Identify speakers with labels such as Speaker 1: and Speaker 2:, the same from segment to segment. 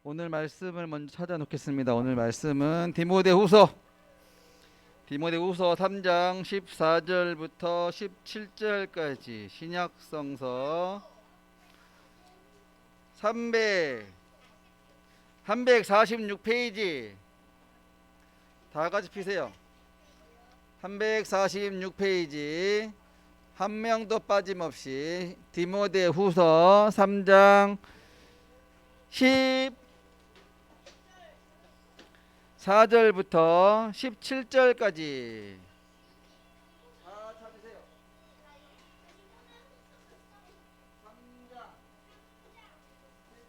Speaker 1: 오늘 말씀을 먼저 찾아 놓겠습니다. 오늘 말씀은 디모데후서 3장 14절부터 17절까지 신약성서 346페이지 다 같이 피세요. 346페이지 한 명도 빠짐없이 디모데후서 3장 14절부터 17절까지 다 찾으세요. 3장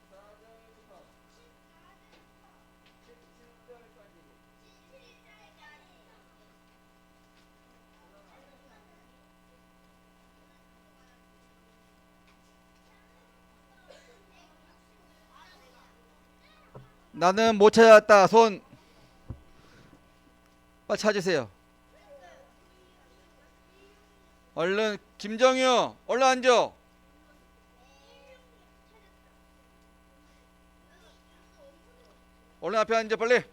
Speaker 1: 14절부터 17절까지. 나는 못 찾았다. 손 빨리 찾으세요. 얼른 김정유 얼른 앉아. 얼른 앞에 앉아 빨리.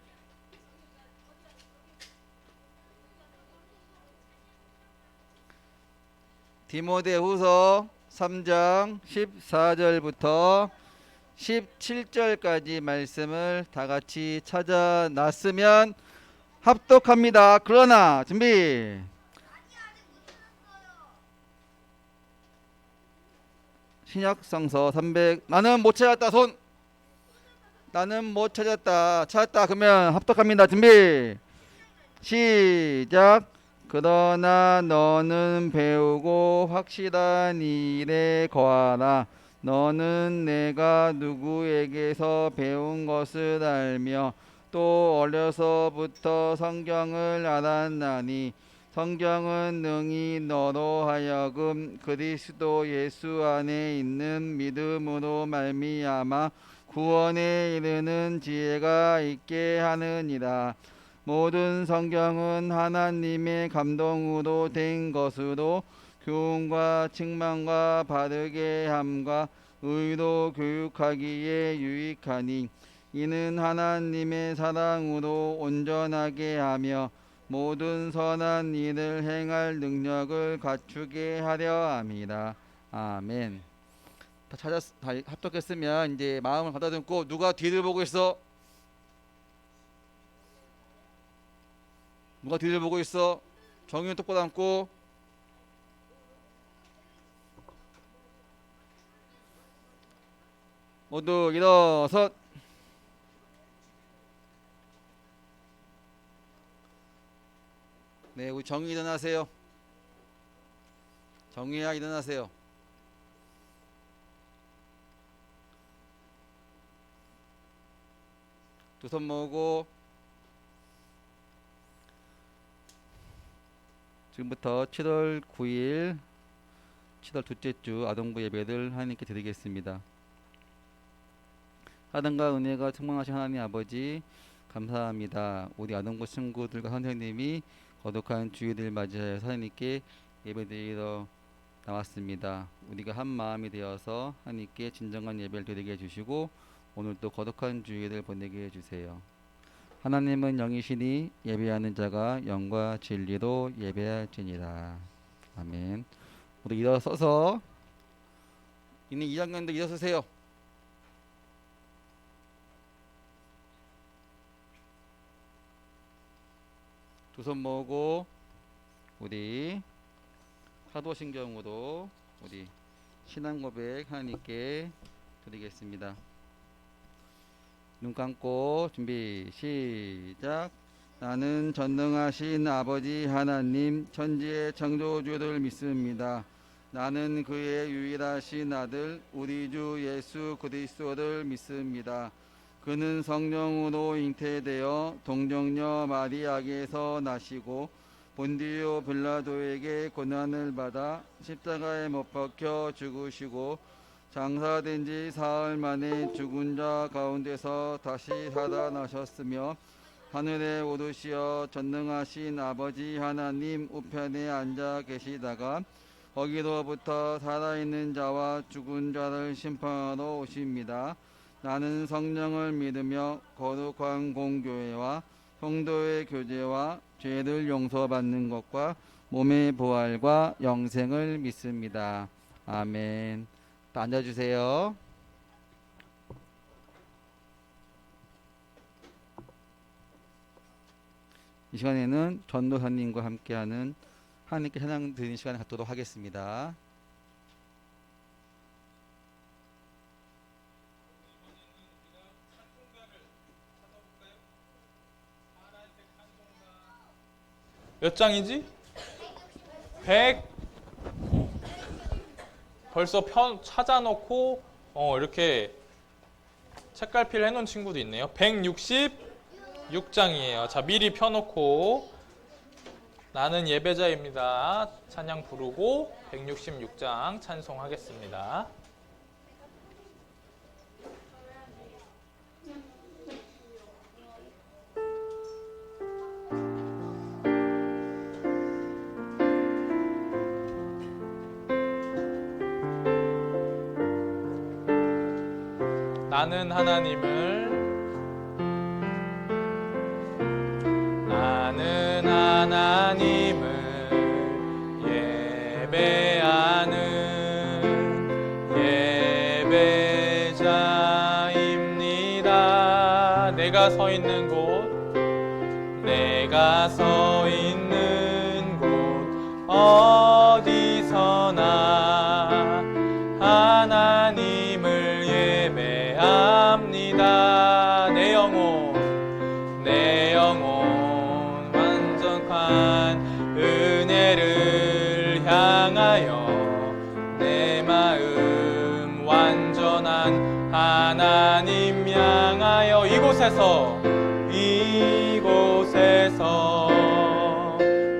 Speaker 1: 디모데후서 3장 14절부터 17절까지 말씀을 다 같이 찾아놨으면 합독합니다. 그러나 준비. 신약성서 300 나는 못 찾았다. 손. 나는 못 찾았다. 찾았다. 그러면 합독합니다. 준비. 시작. 그러나 너는 배우고 확실한 일에 거하라. 너는 내가 누구에게서 배운 것을 알며 또 어려서부터 성경을 알았나니 성경은 능히 너로 하여금 그리스도 예수 안에 있는 믿음으로 말미암아 구원에 이르는 지혜가 있게 하느니라. 모든 성경은 하나님의 감동으로 된 것으로 교훈과 책망과 바르게 함과 의로 교육하기에 유익하니 이는 하나님의 사랑으로 온전하게 하며 모든 선한 일을 행할 능력을 갖추게 하려 함이라. 아멘. 다 합독했으면 이제 마음을 가다듬고 누가 뒤를 보고 있어? 누가 뒤를 보고 있어? 정의는 똑바로 앉고 모두 일어서. 네, 우리 정의 일어나세요. 정의야 일어나세요. 두 손 모으고 지금부터 7월 9일 7월 둘째 주 아동부 예배를 하나님께 드리겠습니다. 사랑과 은혜가 충만하신 하나님 아버지 감사합니다. 우리 아동부 친구들과 선생님이 거룩한 주일을 맞이하여 하나님께 예배드리러 나왔습니다. 우리가 한 마음이 되어서 하나님께 진정한 예배를 드리게 해주시고 오늘도 거룩한 주일을 보내게 해주세요. 하나님은 영이시니 예배하는 자가 영과 진리로 예배할지니라. 아멘. 우리 일어서서 있는 2학년들 일어서세요. 두 손 모으고 우리 사도신경으로 우리 신앙 고백 하나님께 드리겠습니다. 눈 감고 준비 시작. 나는 전능하신 아버지 하나님 천지의 창조주를 믿습니다. 나는 그의 유일하신 아들 우리 주 예수 그리스도를 믿습니다. 그는 성령으로 잉태되어 동정녀 마리아에게서 나시고 본디오 빌라도에게 고난을 받아 십자가에 못 박혀 죽으시고 장사된 지 사흘 만에 죽은 자 가운데서 다시 살아나셨으며 하늘에 오르시어 전능하신 아버지 하나님 우편에 앉아 계시다가 거기로부터 살아있는 자와 죽은 자를 심판하러 오십니다. 나는 성령을 믿으며 거룩한 공교회와 성도의 교제와 죄를 용서받는 것과 몸의 부활과 영생을 믿습니다. 아멘. 또 앉아주세요. 이 시간에는 전도사님과 함께하는 하나님께 찬양 드리는 시간을 갖도록 하겠습니다.
Speaker 2: 몇 장이지? 100. 벌써 찾아놓고 이렇게 책갈피를 해놓은 친구도 있네요. 166장이에요. 자, 미리 펴놓고 나는 예배자입니다. 찬양 부르고 166장 찬송하겠습니다. 나는 하나님을 예배하는 예배자입니다. 내가 서 있는 곳 어디서나 하나님을 예배합니다. 내 영혼 완전한 은혜를 향하여 내 마음 완전한 하나님 향하여 이곳에서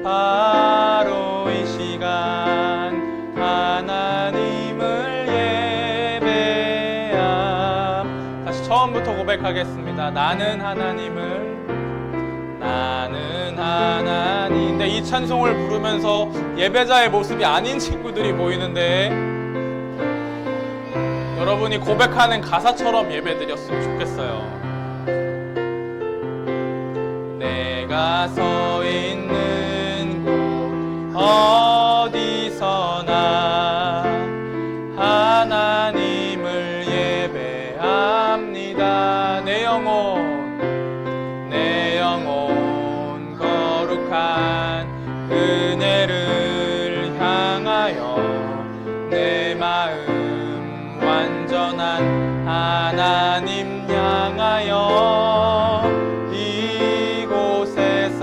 Speaker 2: 바로 이 시간 하나님을 예배함. 다시 처음부터 고백하겠습니다. 나는 하나님. 근데 이 찬송을 부르면서 예배자의 모습이 아닌 친구들이 보이는데 여러분이 고백하는 가사처럼 예배드렸으면 좋겠어요. 내가 서 있는 곳 어디서나 하나님을 예배합니다. 내 영혼 거룩한 은혜를 향하여 내 마음 완전한 하나님 향하여 이곳에서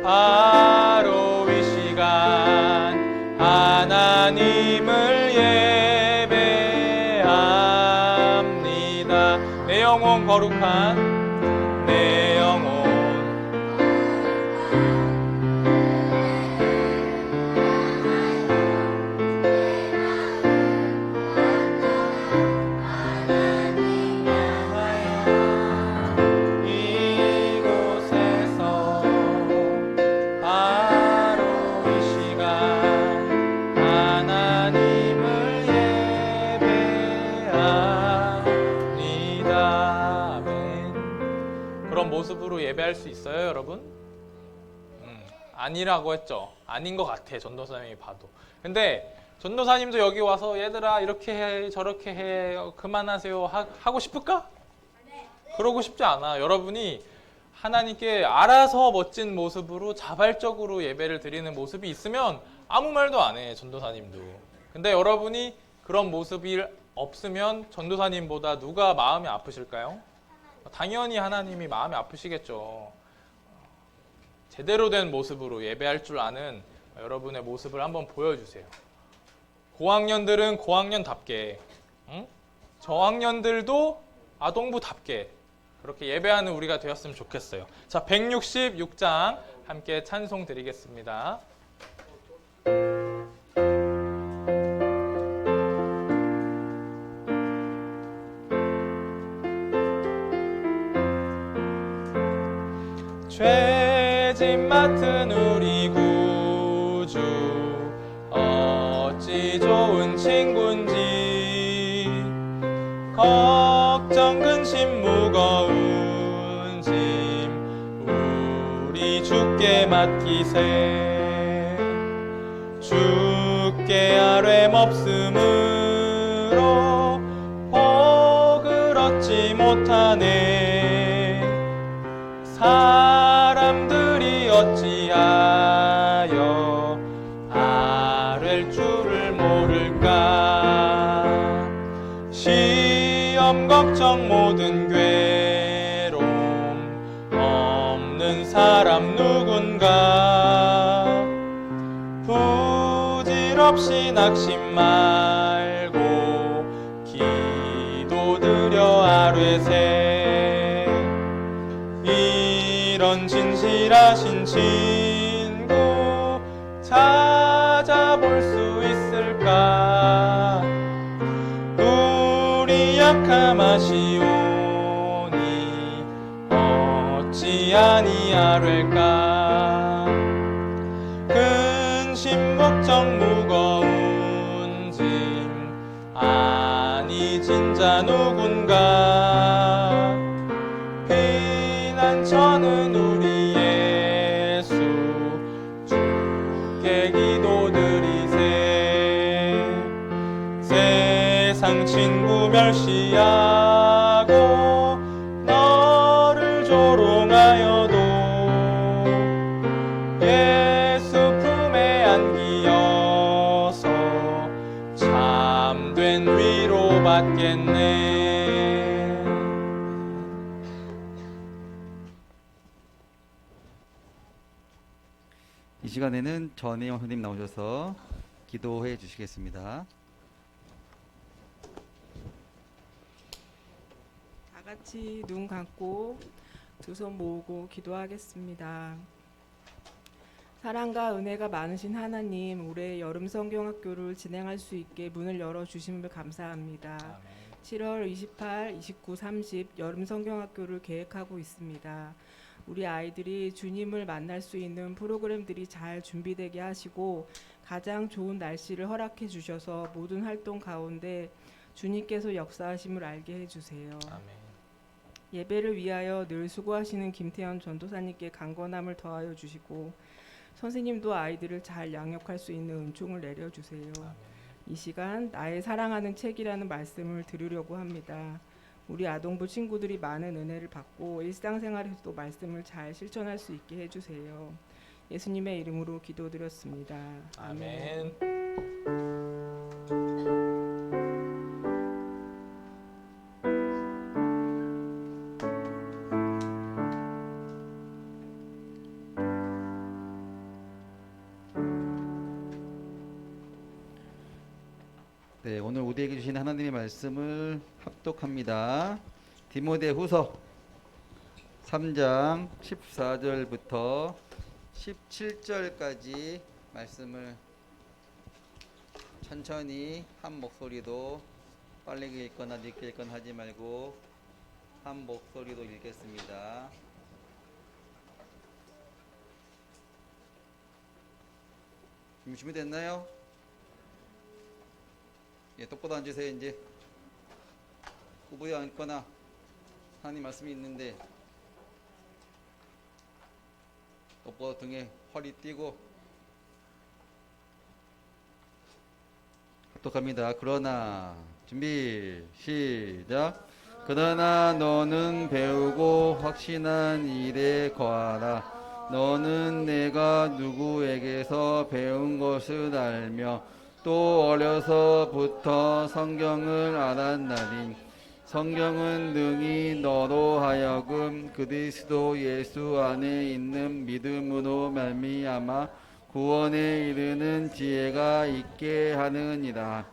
Speaker 2: 바로 이 시간 하나님을 예배합니다. 내 영혼 거룩한 내 영혼 모습으로 예배할 수 있어요, 여러분? 아니라고 했죠. 아닌 것 같아, 전도사님이 봐도. 근데 전도사님도 여기 와서 얘들아 이렇게 해 저렇게 해 그만하세요 하고 싶을까? 네. 그러고 싶지 않아. 여러분이 하나님께 알아서 멋진 모습으로 자발적으로 예배를 드리는 모습이 있으면 아무 말도 안 해, 전도사님도. 근데 여러분이 그런 모습이 없으면 전도사님보다 누가 마음이 아프실까요? 당연히 하나님이 마음이 아프시겠죠. 제대로 된 모습으로 예배할 줄 아는 여러분의 모습을 한번 보여주세요. 고학년들은 고학년답게, 저학년들도 아동부답게 그렇게 예배하는 우리가 되었으면 좋겠어요. 자, 166장 함께 찬송 드리겠습니다. 죄짐 맡은 우리 구주 어찌 좋은 친구인지 걱정 근심 무거운 짐 우리 주께 맡기세. 주께 아뢰 없음으로 복을 얻지 못하네. 사람들이 어찌하여 아랠 줄을 모를까. 시험 걱정 모든 괴로움 없는 사람 누군가. 부질없이 낙심 말고 기도드려 아뢰세. 이런 진실하신 친구 찾아볼 수 있을까. 우리 약함 아시오니 어찌 아니하릴까. 근심 걱정 무거운 짐 아니 진자 누군가. 피난처는 우리 예수 주께 기도드리세. 세상 친구 멸시하고 너를 조롱하여도 예수 품에 안기어서 참된 위로 받겠네.
Speaker 1: 이 시간에는 전혜영 선생님 나오셔서 기도해 주시겠습니다.
Speaker 3: 다 같이 눈 감고 두 손 모으고 기도하겠습니다. 사랑과 은혜가 많으신 하나님, 올해 여름 성경학교를 진행할 수 있게 문을 열어주심을 감사합니다. 7월 28, 29, 30 여름 성경학교를 계획하고 있습니다. 우리 아이들이 주님을 만날 수 있는 프로그램들이 잘 준비되게 하시고 가장 좋은 날씨를 허락해 주셔서 모든 활동 가운데 주님께서 역사하심을 알게 해주세요.
Speaker 2: 아멘.
Speaker 3: 예배를 위하여 늘 수고하시는 김태현 전도사님께 강건함을 더하여 주시고 선생님도 아이들을 잘 양육할 수 있는 은총을 내려주세요.
Speaker 2: 아멘.
Speaker 3: 이 시간 나의 사랑하는 책이라는 말씀을 들으려고 합니다. 우리 아동부 친구들이 많은 은혜를 받고 일상생활에서도 말씀을 잘 실천할 수 있게 해주세요. 예수님의 이름으로 기도드렸습니다. 아멘.
Speaker 2: 아멘.
Speaker 1: 네, 오늘 우리에게 주신 하나님의 말씀을 합독합니다. 디모데후서 3장 14절부터 17절까지 말씀을 천천히 한 목소리도 빨리 읽거나 늦게 읽거나 하지 말고 한 목소리도 읽겠습니다. 준비됐나요? 예, 똑바로 앉으세요. 이제 구부리 앉거나 하나님 말씀이 있는데 똑바로 등에 허리 띄고 합독합니다. 그러나 준비 시작. 그러나 너는 배우고 확신한 일에 거하라. 너는 내가 누구에게서 배운 것을 알며 또 어려서부터 성경을 알았나니 성경은 능히 너로 하여금 그리스도 예수 안에 있는 믿음으로 말미암아 구원에 이르는 지혜가 있게 하느니라.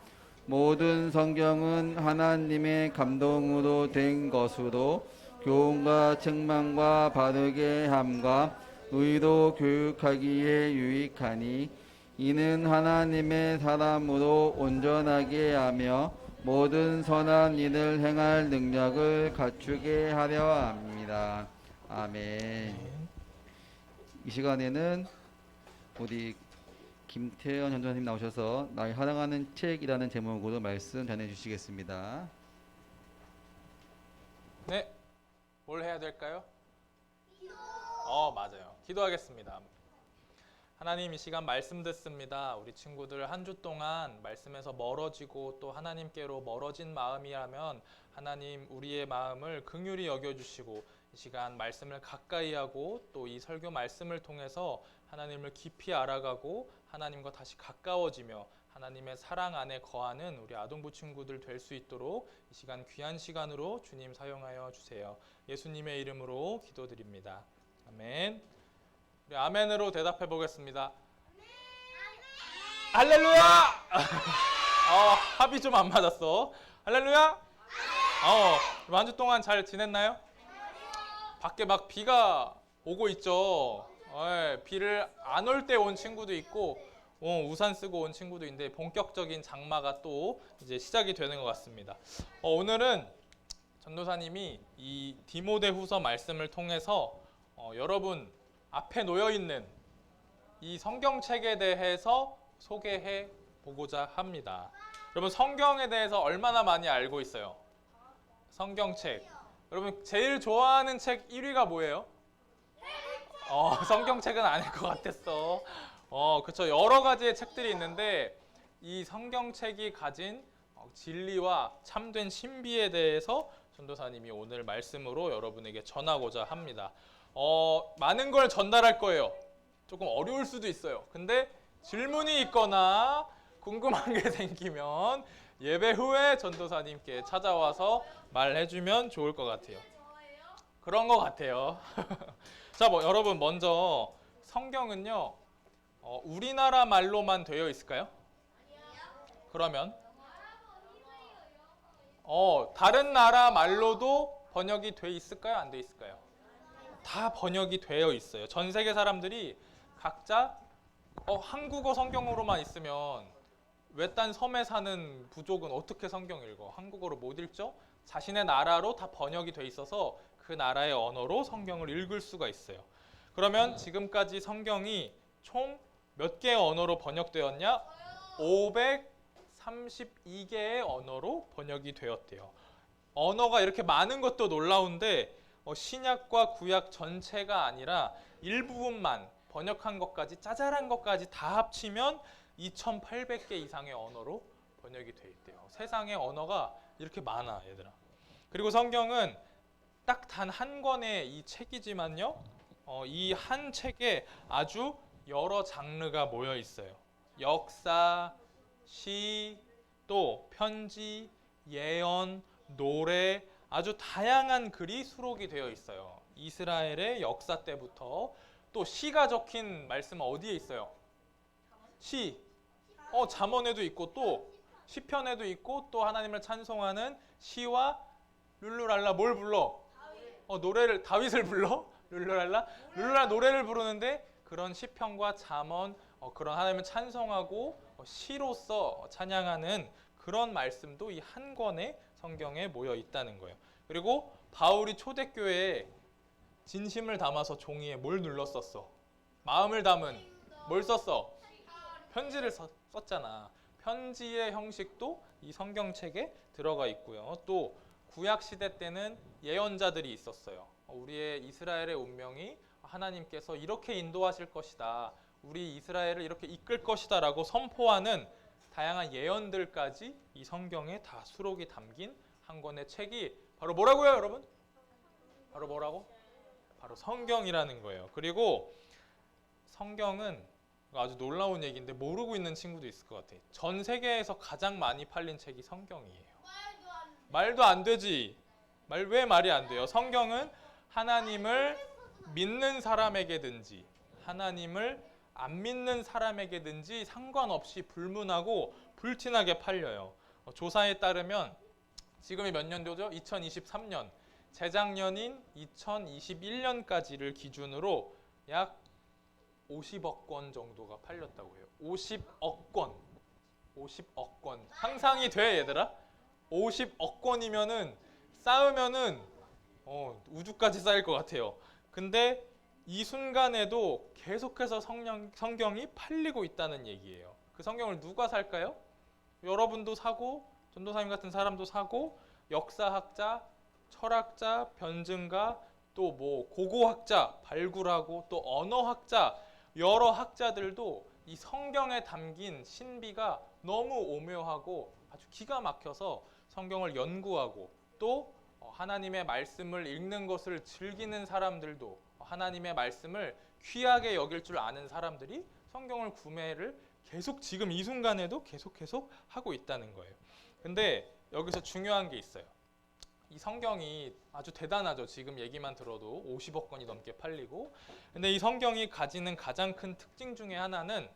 Speaker 1: 모든 성경은 하나님의 감동으로 된 것으로 교훈과 책망과 바르게 함과 의로 교육하기에 유익하니 이는 하나님의 사람으로 온전하게 하며 모든 선한 일을 행할 능력을 갖추게 하려 합니다. 아멘. 이 시간에는 우리 김태현 전도사님 나오셔서 나의 사랑하는 책이라는 제목으로 말씀 전해 주시겠습니다.
Speaker 2: 네, 뭘 해야 될까요? 맞아요. 기도하겠습니다. 하나님, 이 시간 말씀 듣습니다. 우리 친구들 한 주 동안 말씀에서 멀어지고 또 하나님께로 멀어진 마음이라면 하나님, 우리의 마음을 긍휼히 여겨주시고 이 시간 말씀을 가까이 하고 또 이 설교 말씀을 통해서 하나님을 깊이 알아가고 하나님과 다시 가까워지며 하나님의 사랑 안에 거하는 우리 아동부 친구들 될 수 있도록 이 시간 귀한 시간으로 주님 사용하여 주세요. 예수님의 이름으로 기도드립니다. 아멘. 우리 아멘으로 대답해 보겠습니다. 할렐루야! 합이 좀 안 맞았어. 할렐루야! 한 주 동안 잘 지냈나요? 밖에 막 비가 오고 있죠. 비를 안 올 때 온 친구도 있고 우산 쓰고 온 친구도 있는데 본격적인 장마가 또 이제 시작이 되는 것 같습니다. 오늘은 전도사님이 이 디모데후서 말씀을 통해서 여러분 앞에 놓여 있는 이 성경책에 대해서 소개해 보고자 합니다. 여러분 성경에 대해서 얼마나 많이 알고 있어요? 성경책. 여러분 제일 좋아하는 책 1위가 뭐예요? 성경책은 아닐 것 같았어. 그렇죠. 여러 가지의 책들이 있는데 이 성경책이 가진 진리와 참된 신비에 대해서 전도사님이 오늘 말씀으로 여러분에게 전하고자 합니다. 많은 걸 전달할 거예요. 조금 어려울 수도 있어요. 근데 질문이 있거나 궁금한 게 생기면 예배 후에 전도사님께 찾아와서 말해주면 좋을 것 같아요. 그런 것 같아요. 자, 여러분 먼저 성경은요 우리나라 말로만 되어 있을까요? 그러면 다른 나라 말로도 번역이 돼 있을까요? 안 돼 있을까요? 다 번역이 되어 있어요. 전 세계 사람들이 각자 한국어 성경으로만 있으면 외딴 섬에 사는 부족은 어떻게 성경 읽어? 한국어로 못 읽죠? 자신의 나라로 다 번역이 돼 있어서 그 나라의 언어로 성경을 읽을 수가 있어요. 그러면 지금까지 성경이 총 몇 개의 언어로 번역되었냐? 532개의 언어로 번역이 되었대요. 언어가 이렇게 많은 것도 놀라운데 신약과 구약 전체가 아니라 일부분만 번역한 것까지 짜잘한 것까지 다 합치면 2800개 이상의 언어로 번역이 돼 있대요. 세상에 언어가 이렇게 많아, 얘들아. 그리고 성경은 딱 단 한 권의 이 책이지만요. 이 한 책에 아주 여러 장르가 모여 있어요. 역사, 시, 또 편지, 예언, 노래, 아주 다양한 글이 수록이 되어 있어요. 이스라엘의 역사 때부터 또 시가 적힌 말씀은 어디에 있어요? 시. 잠언에도 있고 또 시편에도 있고 또 하나님을 찬송하는 시와 룰루랄라 뭘 불러? 노래를 다윗을 불러? 룰루랄라 노래를 부르는데 그런 시편과 잠언 그런 하나님을 찬송하고 시로서 찬양하는 그런 말씀도 이 한 권의 성경에 모여 있다는 거예요. 그리고 바울이 초대교회에 진심을 담아서 종이에 뭘 눌렀었어? 마음을 담은 뭘 썼어? 편지를 썼잖아. 편지의 형식도 이 성경책에 들어가 있고요. 또 구약 시대 때는 예언자들이 있었어요. 우리의 이스라엘의 운명이 하나님께서 이렇게 인도하실 것이다. 우리 이스라엘을 이렇게 이끌 것이다 라고 선포하는 다양한 예언들까지 이 성경에 다 수록이 담긴 한 권의 책이 바로 뭐라고요, 여러분? 바로 뭐라고? 바로 성경이라는 거예요. 그리고 성경은 아주 놀라운 얘기인데 모르고 있는 친구도 있을 것 같아. 전 세계에서 가장 많이 팔린 책이 성경이에요. 말도 안 되지. 왜 말이 안 돼요? 성경은 하나님을 믿는 사람에게든지 하나님을 안 믿는 사람에게든지 상관없이 불문하고 불티나게 팔려요. 조사에 따르면 지금이 몇 년도죠? 2023년. 재작년인 2021년까지를 기준으로 약 50억 권 정도가 팔렸다고 해요. 50억 권. 50억 권. 상상이 돼, 얘들아? 50억 권이면은 쌓으면은 우주까지 쌓일 것 같아요. 근데 이 순간에도 계속해서 성경이 팔리고 있다는 얘기예요. 그 성경을 누가 살까요? 여러분도 사고 전도사님 같은 사람도 사고 역사학자, 철학자, 변증가, 또 뭐 고고학자 발굴하고 또 언어학자 여러 학자들도 이 성경에 담긴 신비가 너무 오묘하고 아주 기가 막혀서 성경을 연구하고 또 하나님의 말씀을 읽는 것을 즐기는 사람들도 하나님의 말씀을 귀하게 여길 줄 아는 사람들이 성경을 구매를 계속 지금 이 순간에도 계속 하고 있다는 거예요. 근데 여기서 중요한 게 있어요. 이 성경이 아주 대단하죠. 지금 얘기만 들어도 50억 권이 넘게 팔리고. 근데 이 성경이 가지는 가장 큰 특징 중에 하나는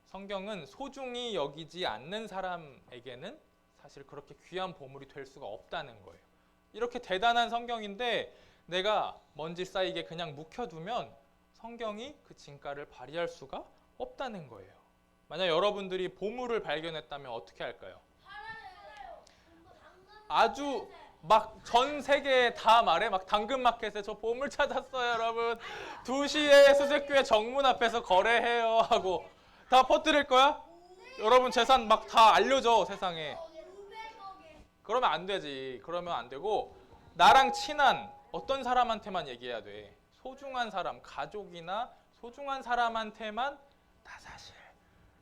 Speaker 2: 성경은 소중히 여기지 않는 사람에게는 사실 그렇게 귀한 보물이 될 수가 없다는 거예요. 이렇게 대단한 성경인데 내가 먼지 쌓이게 그냥 묵혀두면 성경이 그 진가를 발휘할 수가 없다는 거예요. 만약 여러분들이 보물을 발견했다면 어떻게 할까요? 아주 막 전 세계에 다 말해 막 당근마켓에 저 보물 찾았어요 여러분 2시에 수색교회 정문 앞에서 거래해요 하고 다 퍼뜨릴 거야? 여러분 재산 막 다 알려줘 세상에. 그러면 안 되지. 그러면 안 되고 나랑 친한 어떤 사람한테만 얘기해야 돼. 소중한 사람, 가족이나 소중한 사람한테만 나 사실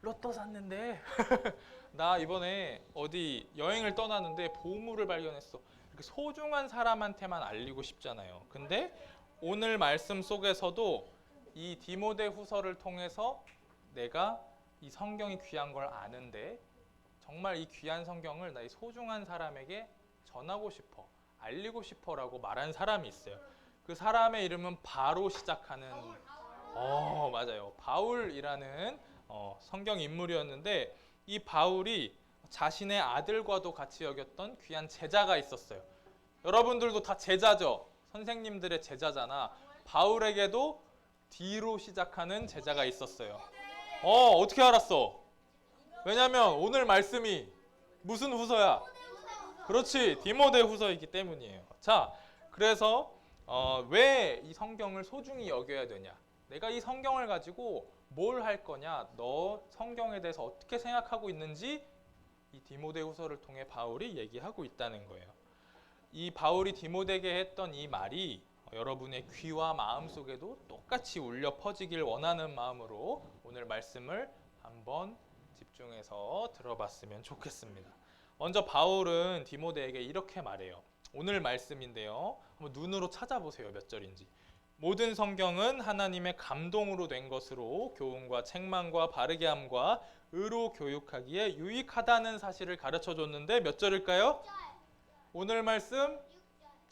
Speaker 2: 로또 샀는데 나 이번에 어디 여행을 떠나는데 보물을 발견했어. 이렇게 소중한 사람한테만 알리고 싶잖아요. 근데 오늘 말씀 속에서도 이 디모데후서를 통해서 내가 이 성경이 귀한 걸 아는데 정말 이 귀한 성경을 나의 소중한 사람에게 전하고 싶어, 알리고 싶어라고 말한 사람이 있어요. 그 사람의 이름은 바로 시작하는 맞아요. 바울이라는 성경 인물이었는데 이 바울이 자신의 아들과도 같이 여겼던 귀한 제자가 있었어요. 여러분들도 다 제자죠. 선생님들의 제자잖아. 바울에게도 D로 시작하는 제자가 있었어요. 어떻게 알았어? 왜냐면 오늘 말씀이 무슨 후서야? 그렇지, 디모데 후서이기 때문이에요. 자, 그래서 왜 이 성경을 소중히 여겨야 되냐? 내가 이 성경을 가지고 뭘 할 거냐? 너 성경에 대해서 어떻게 생각하고 있는지 이 디모데 후서를 통해 바울이 얘기하고 있다는 거예요. 이 바울이 디모데에게 했던 이 말이 여러분의 귀와 마음 속에도 똑같이 울려 퍼지길 원하는 마음으로 오늘 말씀을 한번 집중해서 들어봤으면 좋겠습니다. 먼저 바울은 디모데에게 이렇게 말해요. 오늘 말씀인데요. 한번 눈으로 찾아보세요. 몇 절인지. 모든 성경은 하나님의 감동으로 된 것으로 교훈과 책망과 바르게 함과 의로 교육하기에 유익하다는 사실을 가르쳐 줬는데 몇 절일까요? 오늘 말씀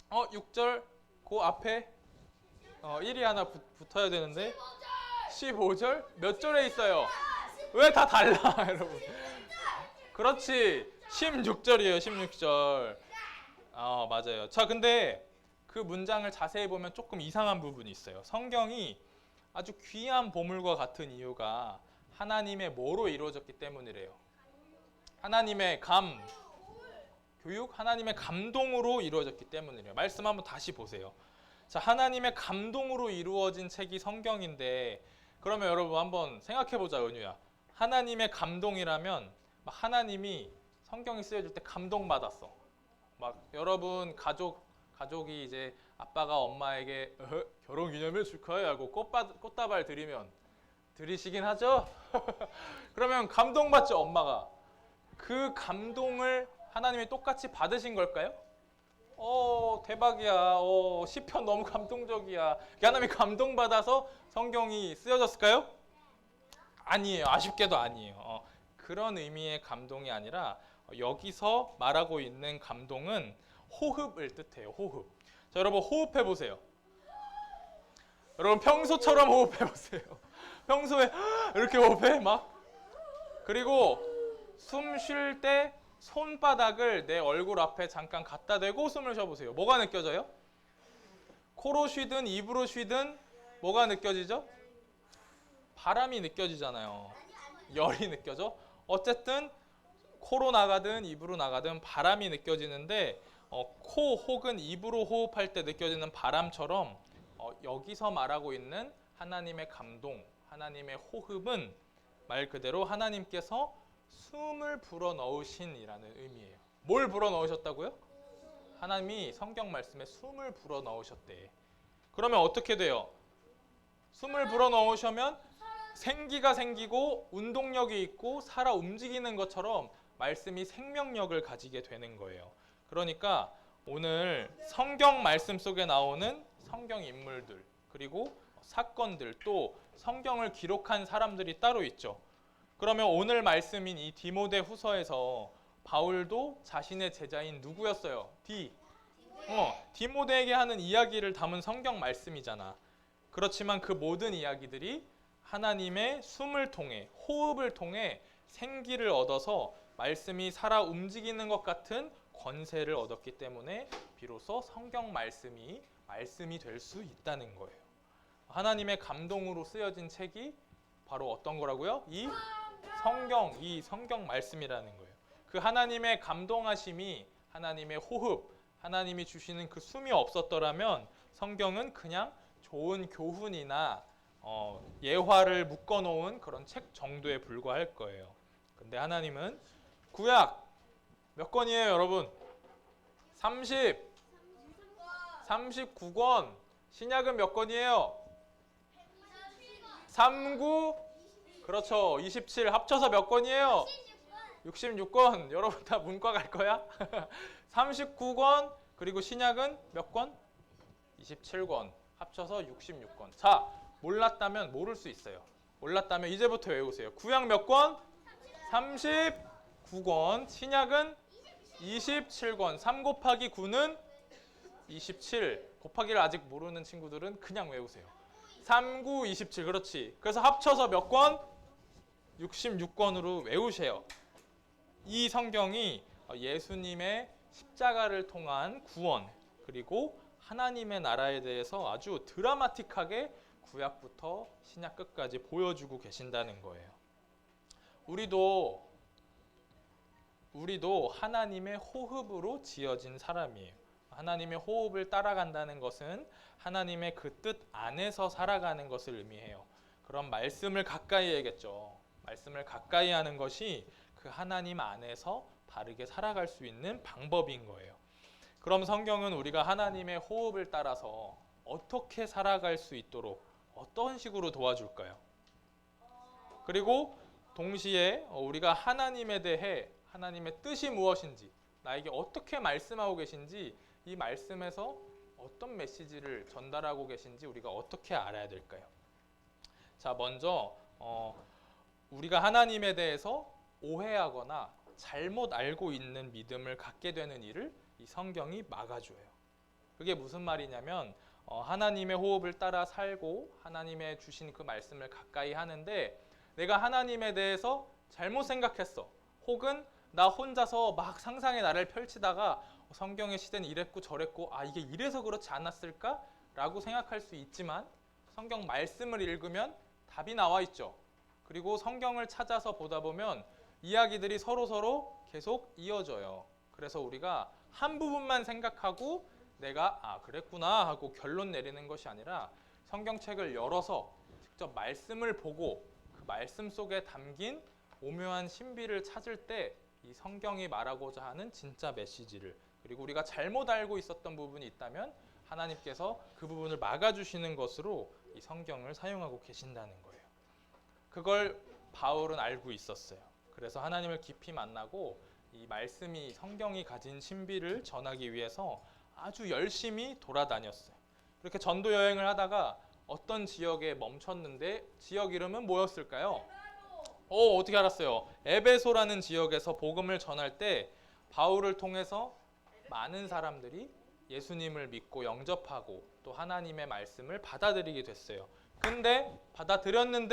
Speaker 2: 6절 그 앞에 1이 하나 붙어야 되는데 15절 몇 절에 있어요? 왜 다 달라 여러분? 그렇지 16절이에요. 16절. 맞아요. 자, 근데 그 문장을 자세히 보면 조금 이상한 부분이 있어요. 성경이 아주 귀한 보물과 같은 이유가 하나님의 뭐로 이루어졌기 때문이래요. 하나님의 교육, 하나님의 감동으로 이루어졌기 때문이래요. 말씀 한번 다시 보세요. 자, 하나님의 감동으로 이루어진 책이 성경인데 그러면 여러분 한번 생각해보자, 은유야. 하나님의 감동이라면 막 하나님이 성경이 쓰여질 때 감동받았어. 막 여러분 가족이 이제 아빠가 엄마에게 결혼기념일 축하해 하고 꽃다발 드리시긴 하죠? 그러면 감동받죠, 엄마가. 그 감동을 하나님이 똑같이 받으신 걸까요? 대박이야. 시편 너무 감동적이야. 하나님이 감동받아서 성경이 쓰여졌을까요? 아니에요. 아쉽게도 아니에요. 그런 의미의 감동이 아니라 여기서 말하고 있는 감동은 호흡을 뜻해요. 호흡. 자, 여러분 호흡해 보세요. 여러분 평소처럼 호흡해 보세요. 평소에 이렇게 호흡해 막. 그리고 숨 쉴 때 손바닥을 내 얼굴 앞에 잠깐 갖다 대고 숨을 쉬어보세요. 뭐가 느껴져요? 코로 쉬든 입으로 쉬든 뭐가 느껴지죠? 바람이 느껴지잖아요. 열이 느껴져? 어쨌든 코로 나가든 입으로 나가든 바람이 느껴지는데 코 혹은 입으로 호흡할 때 느껴지는 바람처럼 여기서 말하고 있는 하나님의 감동, 하나님의 호흡은 말 그대로 하나님께서 숨을 불어넣으신이라는 의미예요. 뭘 불어넣으셨다고요? 하나님이 성경 말씀에 숨을 불어 넣으셨대. 그러면 어떻게 돼요? 숨을 불어 넣으시면 생기가 생기고 운동력이 있고 살아 움직이는 것처럼 말씀이 생명력을 가지게 되는 거예요. 그러니까 오늘 성경 말씀 속에 나오는 성경 인물들 그리고 사건들 또 성경을 기록한 사람들이 따로 있죠. 그러면 오늘 말씀인 이 디모데 후서에서 바울도 자신의 제자인 누구였어요? 디모데에게 하는 이야기를 담은 성경 말씀이잖아. 그렇지만 그 모든 이야기들이 하나님의 숨을 통해 호흡을 통해 생기를 얻어서 말씀이 살아 움직이는 것 같은 권세를 얻었기 때문에 비로소 성경 말씀이 될 수 있다는 거예요. 하나님의 감동으로 쓰여진 책이 바로 어떤 거라고요? 이 성경 말씀이라는 거예요. 그 하나님의 감동하심이 하나님의 호흡, 하나님이 주시는 그 숨이 없었더라면 성경은 그냥 좋은 교훈이나 예화를 묶어놓은 그런 책 정도에 불과할 거예요. 근데 하나님은 구약 몇 권이에요, 여러분? 39권. 신약은 몇 권이에요? 39, 그렇죠. 27 합쳐서 몇 권이에요? 66권. 여러분 다 문과 갈 거야? 39권. 그리고 신약은 몇 권? 27권. 합쳐서 66권. 자, 몰랐다면 모를 수 있어요. 몰랐다면 이제부터 외우세요. 구약 몇 권? 39권. 신약은 27권. 3 곱하기 9는 27. 곱하기를 아직 모르는 친구들은 그냥 외우세요. 3, 9, 27. 그렇지. 그래서 합쳐서 몇 권? 66권으로 외우세요. 이 성경이 예수님의 십자가를 통한 구원 그리고 하나님의 나라에 대해서 아주 드라마틱하게 구약부터 신약 끝까지 보여주고 계신다는 거예요. 우리도 하나님의 호흡으로 지어진 사람이에요. 하나님의 호흡을 따라간다는 것은 하나님의 그 뜻 안에서 살아가는 것을 의미해요. 그럼 말씀을 가까이 해야겠죠. 말씀을 가까이 하는 것이 그 하나님 안에서 바르게 살아갈 수 있는 방법인 거예요. 그럼 성경은 우리가 하나님의 호흡을 따라서 어떻게 살아갈 수 있도록 어떤 식으로 도와줄까요? 그리고 동시에 우리가 하나님에 대해 하나님의 뜻이 무엇인지 나에게 어떻게 말씀하고 계신지 이 말씀에서 어떤 메시지를 전달하고 계신지 우리가 어떻게 알아야 될까요? 자, 먼저 우리가 하나님에 대해서 오해하거나 잘못 알고 있는 믿음을 갖게 되는 일을 이 성경이 막아줘요. 그게 무슨 말이냐면 하나님의 호흡을 따라 살고 하나님의 주신 그 말씀을 가까이 하는데 내가 하나님에 대해서 잘못 생각했어. 혹은 나 혼자서 막 상상의 나를 펼치다가 성경의 시대는 이랬고 저랬고 이게 이래서 그렇지 않았을까? 라고 생각할 수 있지만 성경 말씀을 읽으면 답이 나와 있죠. 그리고 성경을 찾아서 보다 보면 이야기들이 서로 계속 이어져요. 그래서 우리가 한 부분만 생각하고 내가 그랬구나 하고 결론 내리는 것이 아니라 성경책을 열어서 직접 말씀을 보고 그 말씀 속에 담긴 오묘한 신비를 찾을 때 이 성경이 말하고자 하는 진짜 메시지를 그리고 우리가 잘못 알고 있었던 부분이 있다면 하나님께서 그 부분을 막아주시는 것으로 이 성경을 사용하고 계신다는 거예요. 그걸 바울은 알고 있었어요. 그래서 하나님을 깊이 만나고 이 말씀이 성경이 가진 신비를 전하기 위해서 아주 열심히 돌아다녔어요. 그렇게 전도 여행을 하다가 어떤 지역에 멈췄는데 지역 이름은 뭐였을까요? 어떻게 알았어요? 에베소라는 지역에서 복음을 전할 때 바울을 통해서 많은 사람들이 예수님을 믿고 영접하고 또 하나님의 말씀을 받아들이게 됐어요. 근데 받아들인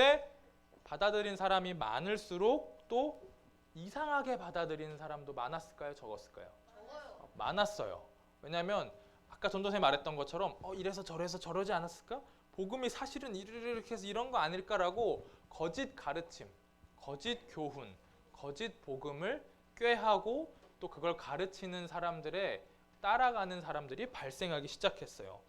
Speaker 2: 사람이 많을수록 또 이상하게 받아들이는 사람도 많았을까요? 적었을까요? 많았어요. 왜냐하면 아까 전도사님 말했던 것처럼 이래서 저래서 저러지 않았을까? 복음이 사실은 이렇게 해서 이런 거 아닐까라고 거짓 가르침, 거짓 교훈, 거짓 복음을 꾀하고 또 그걸 가르치는 사람들의 따라가는 사람들이 발생하기 시작했어요.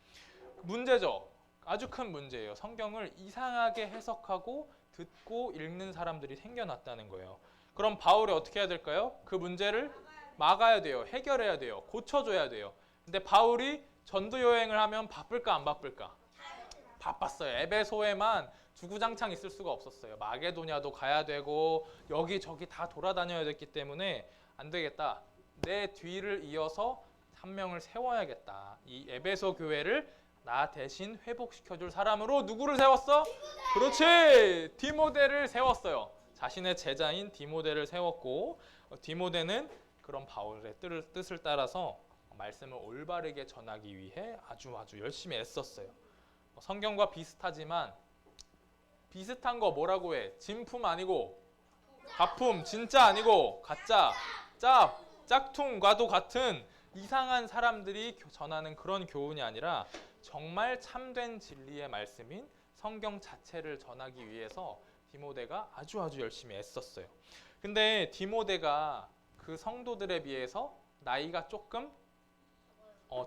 Speaker 2: 문제죠. 아주 큰 문제예요. 성경을 이상하게 해석하고 듣고 읽는 사람들이 생겨났다는 거예요. 그럼 바울이 어떻게 해야 될까요? 그 문제를 막아야 돼요. 해결해야 돼요. 고쳐줘야 돼요. 근데 바울이 전도 여행을 하면 바쁠까 안 바쁠까? 바빴어요. 에베소에만 주구장창 있을 수가 없었어요. 마게도냐도 가야 되고 여기저기 다 돌아다녀야 됐기 때문에 안 되겠다. 내 뒤를 이어서 한 명을 세워야겠다. 이 에베소 교회를 나 대신 회복시켜줄 사람으로 누구를 세웠어? 그렇지! 디모데를 세웠어요. 자신의 제자인 디모데를 세웠고 디모데는 그런 바울의 뜻을 따라서 말씀을 올바르게 전하기 위해 아주 열심히 애썼어요. 성경과 비슷하지만 비슷한 거 뭐라고 해? 진품 아니고 가품, 진짜 아니고 가짜, 짝퉁과도 같은 이상한 사람들이 전하는 그런 교훈이 아니라 정말 참된 진리의 말씀인 성경 자체를 전하기 위해서 디모데가 아주 열심히 애썼어요. 근데 디모데가 그 성도들에 비해서 나이가 조금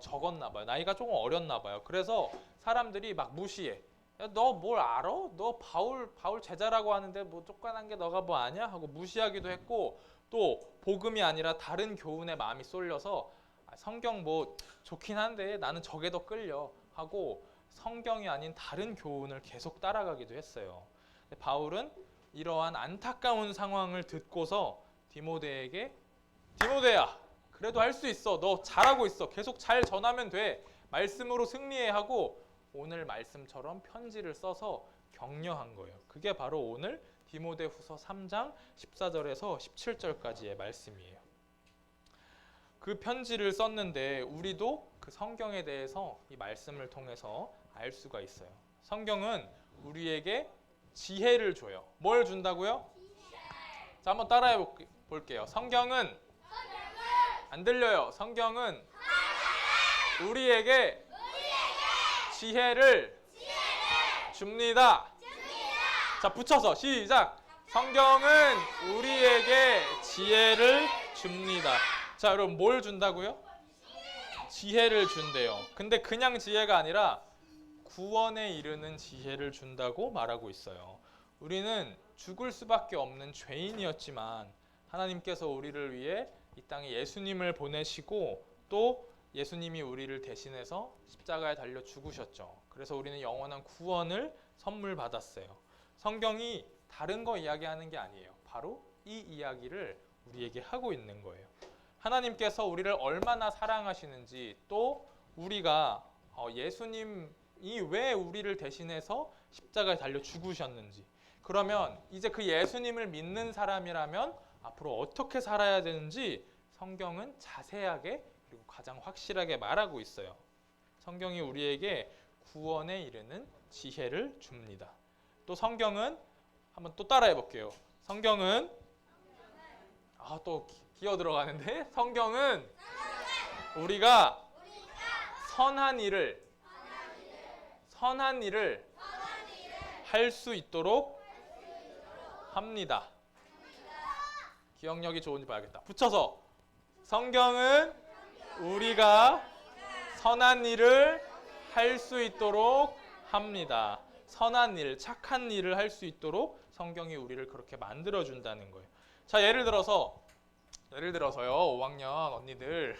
Speaker 2: 적었나 봐요. 나이가 조금 어렸나 봐요. 그래서 사람들이 막 무시해. 야, 너 뭘 알아? 너 바울 제자라고 하는데 뭐 쫓겨난 게 너가 뭐 아냐? 하고 무시하기도 했고 또 복음이 아니라 다른 교훈에 마음이 쏠려서 성경 뭐 좋긴 한데 나는 저게 더 끌려 하고 성경이 아닌 다른 교훈을 계속 따라가기도 했어요. 근데 바울은 이러한 안타까운 상황을 듣고서 디모데에게 디모데야 그래도 할 수 있어. 너 잘하고 있어. 계속 잘 전하면 돼. 말씀으로 승리해 하고 오늘 말씀처럼 편지를 써서 격려한 거예요. 그게 바로 오늘 디모데후서 3장 14절에서 17절까지의 말씀이에요. 그 편지를 썼는데 우리도 그 성경에 대해서 이 말씀을 통해서 알 수가 있어요. 성경은 우리에게 지혜를 줘요. 뭘 준다고요? 자, 한번 따라해 볼게요. 성경은 안 들려요. 성경은 우리에게 지혜를 줍니다. 자, 붙여서 시작. 성경은 우리에게 지혜를 줍니다. 자, 여러분 뭘 준다고요? 지혜를 준대요. 근데 그냥 지혜가 아니라 구원에 이르는 지혜를 준다고 말하고 있어요. 우리는 죽을 수밖에 없는 죄인이었지만 하나님께서 우리를 위해 이 땅에 예수님을 보내시고 또 예수님이 우리를 대신해서 십자가에 달려 죽으셨죠. 그래서 우리는 영원한 구원을 선물 받았어요. 성경이 다른 거 이야기하는 게 아니에요. 바로 이 이야기를 우리에게 하고 있는 거예요. 하나님께서 우리를 얼마나 사랑하시는지 또 우리가 예수님이 왜 우리를 대신해서 십자가에 달려 죽으셨는지 그러면 이제 그 예수님을 믿는 사람이라면 앞으로 어떻게 살아야 되는지 성경은 자세하게 그리고 가장 확실하게 말하고 있어요. 성경이 우리에게 구원에 이르는 지혜를 줍니다. 또 성경은 한번 또 따라해 볼게요. 성경은 또 기어 들어가는데 성경은 우리가 선한 일을 할 수 있도록 합니다. 기억력이 좋은지 봐야겠다. 붙여서 성경은 우리가 선한 일을 할 수 있도록 합니다. 선한 일, 착한 일을 할 수 있도록 성경이 우리를 그렇게 만들어 준다는 거예요. 자, 예를 들어서요. 5학년 언니들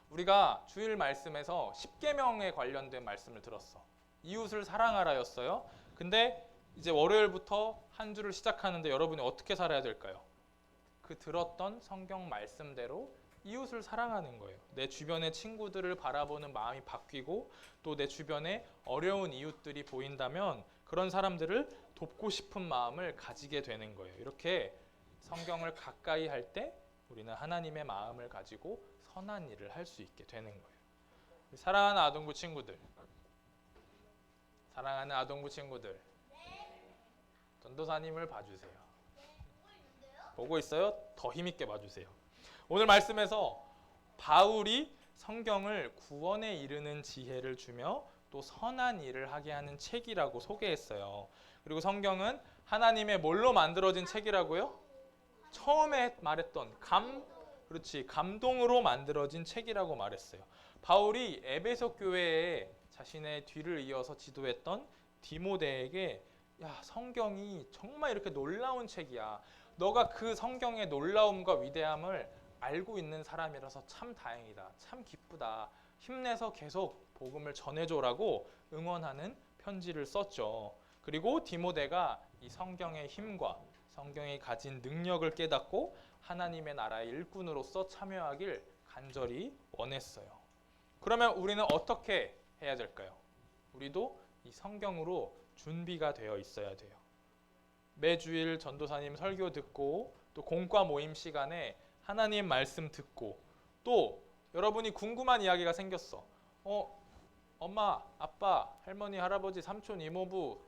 Speaker 2: 우리가 주일 말씀에서 십계명에 관련된 말씀을 들었어. 이웃을 사랑하라였어요. 근데 이제 월요일부터 한 주를 시작하는데 여러분이 어떻게 살아야 될까요? 그 들었던 성경 말씀대로 이웃을 사랑하는 거예요. 내 주변의 친구들을 바라보는 마음이 바뀌고 또 내 주변에 어려운 이웃들이 보인다면 그런 사람들을 돕고 싶은 마음을 가지게 되는 거예요. 이렇게 성경을 가까이 할 때 우리는 하나님의 마음을 가지고 선한 일을 할 수 있게 되는 거예요. 사랑하는 아동부 친구들, 전도사님을 봐주세요. 보고 있어요? 더 힘있게 봐주세요. 오늘 말씀에서 바울이 성경을 구원에 이르는 지혜를 주며 또 선한 일을 하게 하는 책이라고 소개했어요. 그리고 성경은 하나님의 뭘로 만들어진 책이라고요? 처음에 말했던 감동으로 만들어진 책이라고 말했어요. 바울이 에베소 교회에 자신의 뒤를 이어서 지도했던 디모데에게 성경이 정말 이렇게 놀라운 책이야. 너가 그 성경의 놀라움과 위대함을 알고 있는 사람이라서 참 다행이다. 참 기쁘다. 힘내서 계속 복음을 전해줘라고 응원하는 편지를 썼죠. 그리고 디모데가 이 성경의 힘과 성경이 가진 능력을 깨닫고 하나님의 나라의 일꾼으로서 참여하길 간절히 원했어요. 그러면 우리는 어떻게 해야 될까요? 우리도 이 성경으로 준비가 되어 있어야 돼요. 매주일 전도사님 설교 듣고 또 공과 모임 시간에 하나님 말씀 듣고 또 여러분이 궁금한 이야기가 생겼어. 엄마, 아빠, 할머니, 할아버지, 삼촌, 이모부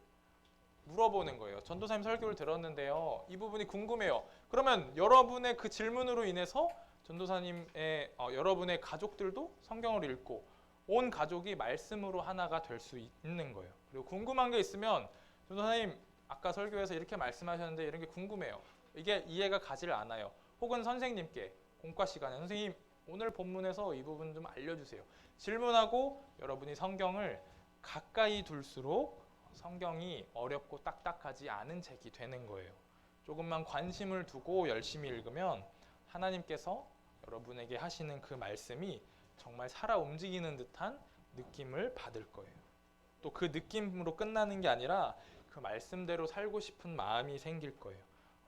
Speaker 2: 물어보는 거예요. 전도사님 설교를 들었는데요. 이 부분이 궁금해요. 그러면 여러분의 그 질문으로 인해서 전도사님의 여러분의 가족들도 성경을 읽고 온 가족이 말씀으로 하나가 될 수 있는 거예요. 그리고 궁금한 게 있으면 전도사님 아까 설교에서 이렇게 말씀하셨는데 이런 게 궁금해요. 이게 이해가 가지를 않아요. 혹은 선생님께 공과 시간에 선생님 오늘 본문에서 이 부분 좀 알려주세요. 질문하고 여러분이 성경을 가까이 둘수록 성경이 어렵고 딱딱하지 않은 책이 되는 거예요. 조금만 관심을 두고 열심히 읽으면 하나님께서 여러분에게 하시는 그 말씀이 정말 살아 움직이는 듯한 느낌을 받을 거예요. 또 그 느낌으로 끝나는 게 아니라 그 말씀대로 살고 싶은 마음이 생길 거예요.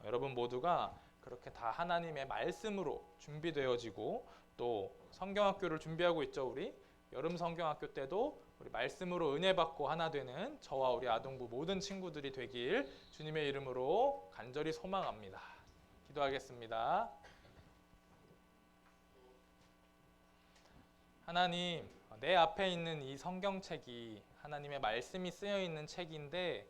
Speaker 2: 여러분 모두가 그렇게 다 하나님의 말씀으로 준비되어지고 또 성경학교를 준비하고 있죠. 우리 여름 성경학교 때도 우리 말씀으로 은혜 받고 하나 되는 저와 우리 아동부 모든 친구들이 되길 주님의 이름으로 간절히 소망합니다. 기도하겠습니다. 하나님, 내 앞에 있는 이 성경책이 하나님의 말씀이 쓰여 있는 책인데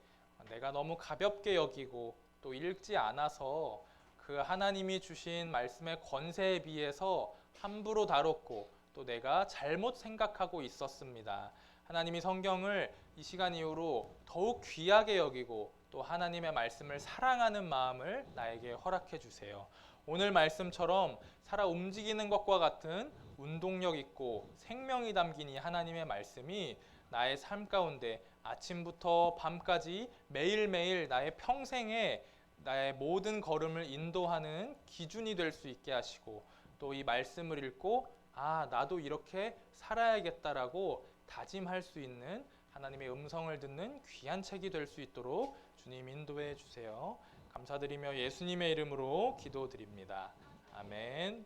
Speaker 2: 내가 너무 가볍게 여기고 또 읽지 않아서 그 하나님이 주신 말씀의 권세에 비해서 함부로 다뤘고 또 내가 잘못 생각하고 있었습니다. 하나님이 성경을 이 시간 이후로 더욱 귀하게 여기고 또 하나님의 말씀을 사랑하는 마음을 나에게 허락해 주세요. 오늘 말씀처럼 살아 움직이는 것과 같은 운동력 있고 생명이 담긴 이 하나님의 말씀이 나의 삶 가운데 아침부터 밤까지 매일매일 나의 평생에 나의 모든 걸음을 인도하는 기준이 될 수 있게 하시고 또 이 말씀을 읽고 나도 이렇게 살아야겠다라고 다짐할 수 있는 하나님의 음성을 듣는 귀한 책이 될 수 있도록 주님 인도해 주세요. 감사드리며 예수님의 이름으로 기도드립니다. 아멘.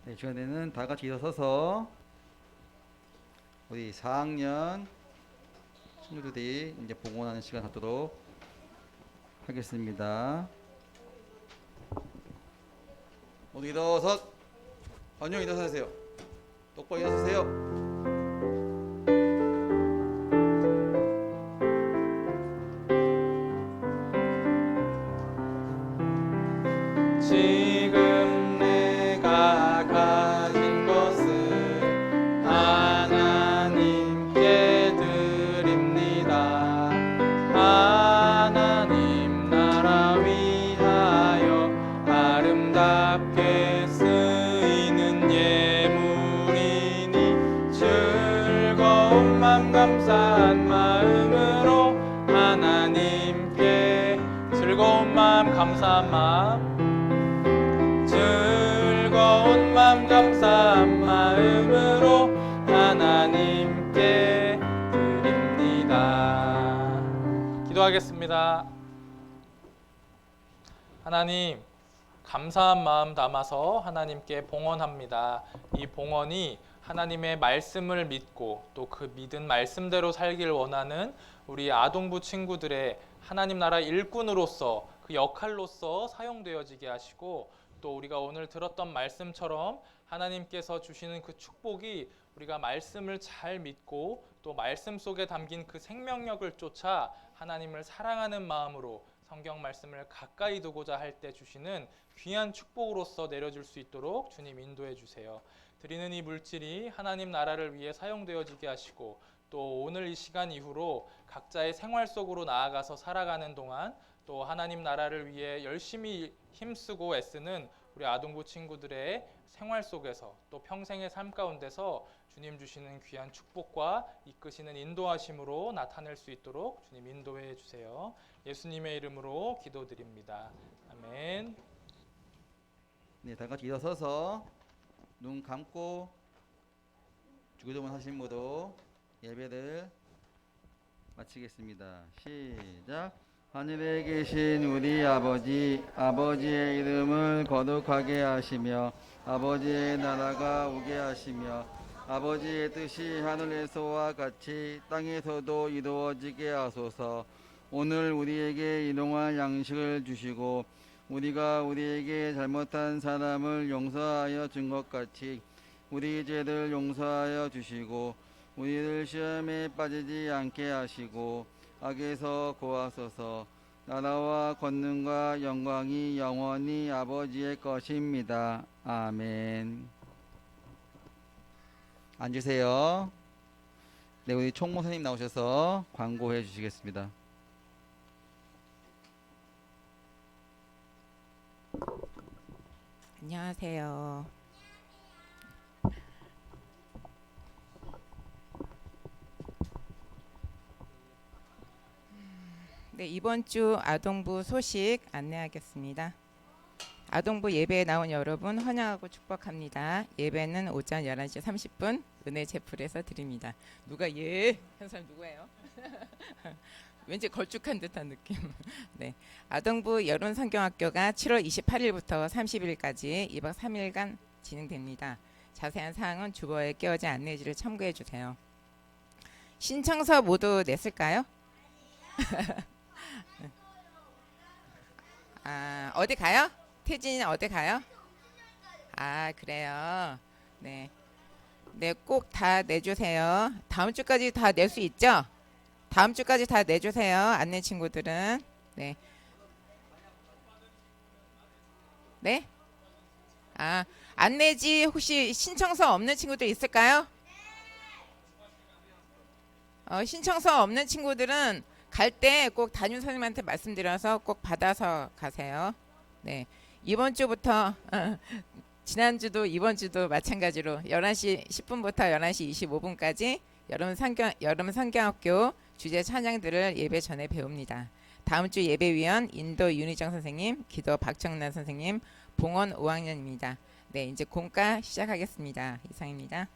Speaker 1: 네, 이 시간에는 다 같이 일어서서 우리 4학년 친구들이 이제 봉헌하는 시간 갖도록 하겠습니다. 모두 일어서 안녕 일어서세요. 똑바로 일어서세요.
Speaker 2: 지금 내가 가진 것을 하나님께 드립니다. 하나님 나라 위하여 아름답게 쓰이는 예물이니 즐거운 맘 감사한 마음으로 하나님께 즐거운 마음 감사한 마음 즐거운 마음 감사한 마음으로 하나님께 드립니다. 기도하겠습니다. 하나님, 감사한 마음 담아서 하나님께 봉헌합니다. 이 봉헌이 하나님의 말씀을 믿고 또 그 믿은 말씀대로 살길 원하는 우리 아동부 친구들의 하나님 나라 일꾼으로서 그 역할로서 사용되어지게 하시고 또 우리가 오늘 들었던 말씀처럼 하나님께서 주시는 그 축복이 우리가 말씀을 잘 믿고 또 말씀 속에 담긴 그 생명력을 쫓아 하나님을 사랑하는 마음으로 성경 말씀을 가까이 두고자 할 때 주시는 귀한 축복으로서 내려줄 수 있도록 주님 인도해 주세요. 드리는 이 물질이 하나님 나라를 위해 사용되어지게 하시고 또 오늘 이 시간 이후로 각자의 생활 속으로 나아가서 살아가는 동안 또 하나님 나라를 위해 열심히 힘쓰고 애쓰는 우리 아동부 친구들의 생활 속에서 또 평생의 삶 가운데서 주님 주시는 귀한 축복과 이끄시는 인도하심으로 나타낼 수 있도록 주님 인도해 주세요. 예수님의 이름으로 기도드립니다. 아멘.
Speaker 1: 네, 다 같이 일어서서 눈 감고 주기도문 하신 분으로 예배를 마치겠습니다. 시작. 하늘에 계신 우리 아버지, 아버지의 이름을 거룩하게 하시며 아버지의 나라가 오게 하시며 아버지의 뜻이 하늘에서와 같이 땅에서도 이루어지게 하소서. 오늘 우리에게 일용할 양식을 주시고 우리가 우리에게 잘못한 사람을 용서하여 준 것 같이 우리 죄를 용서하여 주시고 우리를 시험에 빠지지 않게 하시고 악에서 구하소서. 나라와 권능과 영광이 영원히 아버지의 것입니다. 아멘. 앉으세요. 네, 우리 총무사님 나오셔서 광고해 주시겠습니다.
Speaker 4: 안녕하세요. 네, 이번 주 아동부 소식 안내하겠습니다. 아동부 예배에 나온 여러분 환영하고 축복합니다. 예배는 오전 11시 30분 은혜 제풀에서 드립니다. 누가 예? 한 사람 누구예요? 왠지 걸쭉한 듯한 느낌. 네, 아동부 여론성경학교가 7월 28일부터 30일까지 2박 3일간 진행됩니다. 자세한 사항은 주보에 끼워진 안내지를 참고해 주세요. 신청서 모두 냈을까요? 아, 어디 가요? 태진이 어디 가요? 아, 그래요. 네. 네, 꼭 다 내주세요. 다음 주까지 다 낼 수 있죠? 다음 주까지 다 내주세요. 안내 친구들은. 네. 네? 아, 안내지 혹시 신청서 없는 친구들 있을까요? 신청서 없는 친구들은 갈 때 꼭 담임 선생님한테 말씀드려서 꼭 받아서 가세요. 네, 이번 주부터 지난주도 이번 주도 마찬가지로 11시 10분부터 11시 25분까지 여름 성경학교 주제 찬양들을 예배 전에 배웁니다. 다음 주 예배위원 인도 윤희정 선생님, 기도 박정란 선생님, 봉원 5학년입니다. 네, 이제 공과 시작하겠습니다. 이상입니다.